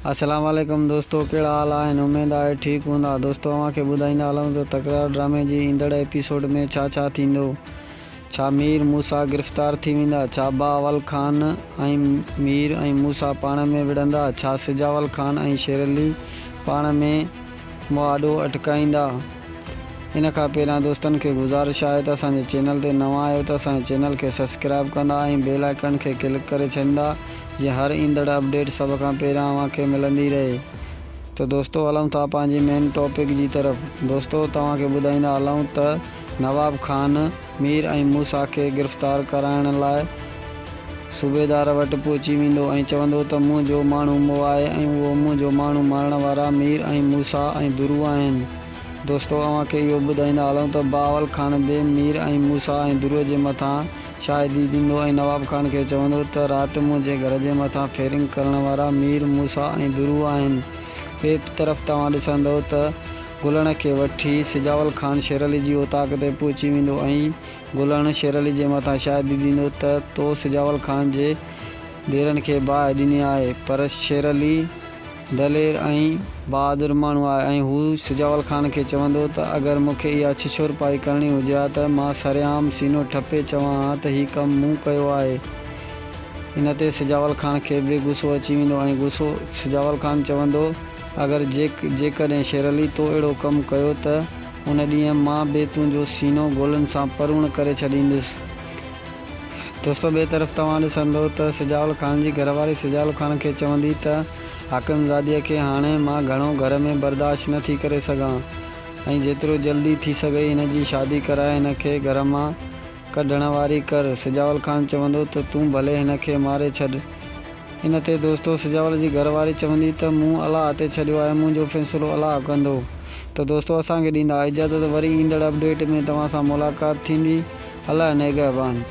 अस्सलाम वालेकुम दोस्तों, कहिड़ा हाल आहिनि। उमेद आहे ठीक हूंदा। दोस्तों तव्हांखे ॿुधाईंदा हलूं त तकरार ड्रामे जी ईंदड़ एपिसोड में छा थींदो। छा मीर मूसा गिरफ़्तार थी वेंदा? छा बावल ख़ान ऐं मीर ऐं मूसा पाण में विढ़ंदा? छा सिजावल ख़ान ऐं शेर अली पाण में मुआदो अटकाईंदा? इन खां पहिरियां दोस्तनि खे गुज़ारिश आहे त असांजे चैनल ते नवां आहियो त असांजे चैनल खे सब्सक्राइब कंदा ऐं बेल आइकन खे क्लिक करे छॾींदा जीअं हर ईंदड़ अपडेट सभ खां पहिरियां अव्हांखे मिलंदी रहे। तो दोस्तों हलूं था पंहिंजी मेन टॉपिक जी तरफ़। दोस्तों तव्हांखे ॿुधाईंदा हलूं त नवाब ख़ान मीर ऐं मूसा खे गिरफ़्तार कराइण लाइ सूबेदार वटि पहुची वेंदो ऐं चवंदो त मुंहिंजो माण्हू मो आहे ऐं उहो मुंहिंजो माण्हू मारण वारा मीर ऐं मूसा ऐं दुरू आहिनि। दोस्तों अव्हांखे इहो ॿुधाईंदा हलूं त बावल ख़ान बि मीर ऐं मूसा ऐं दुरूअ जे मथां शाहिदी ॾींदो ऐं नवाब ख़ान खे चवंदो त राति मुंहिंजे घर जे मथां फेरिंग करण वारा मीर मूसा ऐं दुरू आहिनि। ॿिए तरफ़ तव्हां ॾिसंदव त गुलण खे वठी सिजावल ख़ान शेर अली जी औताक ते पहुची वेंदो ऐं गुलण शेर अली जे मथां शाहिदी ॾींदो त तो सिजावल ख़ान जे ॾेरनि खे बाहि ॾिनी आहे, पर शेर अली दलेर ऐं बहादुर माण्हू आहे ऐं हू सिजावल ख़ान खे चवंदो त अगरि मूंखे इहा छिछोर पाई करणी हुजे हा त मां सरेआम सीनो ठपे चवां हा त हीउ कमु मूं कयो आहे। इन ते सिजावल ख़ान खे बि गुस्सो अची वेंदो ऐं सिजावल ख़ान चवंदो अगरि जेकॾहिं शेर अली तो अहिड़ो कमु कयो त उन ॾींहुं मां बि तुंहिंजो सीनो गोलनि सां परुण करे छॾींदुसि। दोस्तों ॿिए तरफ़ तव्हां ॾिसंदो त सिजावल ख़ान जी घरवारी सिजावल ख़ान खे चवंदी त हाकिमज़ादीअ खे हाणे मां घणो घर में बर्दाश्त नथी करे सघां ऐं जेतिरो जल्दी थी सघे हिन जी शादी कराए हिन खे घर मां कढण वारी कर। सिजावल ख़ान चवंदो त तूं भले हिन खे मारे छॾ। इन ते दोस्तों सिजावल जी घरवारी चवंदी त मूं अलाह ते छॾियो आहे, मुंहिंजो फ़ैसिलो अलाह कंदो। तो दोस्तों असांखे ॾींदा इजाज़त। वरी ईंदड़ अपडेट में तव्हां सां मुलाक़ात थींदी। अलाह निगहबान।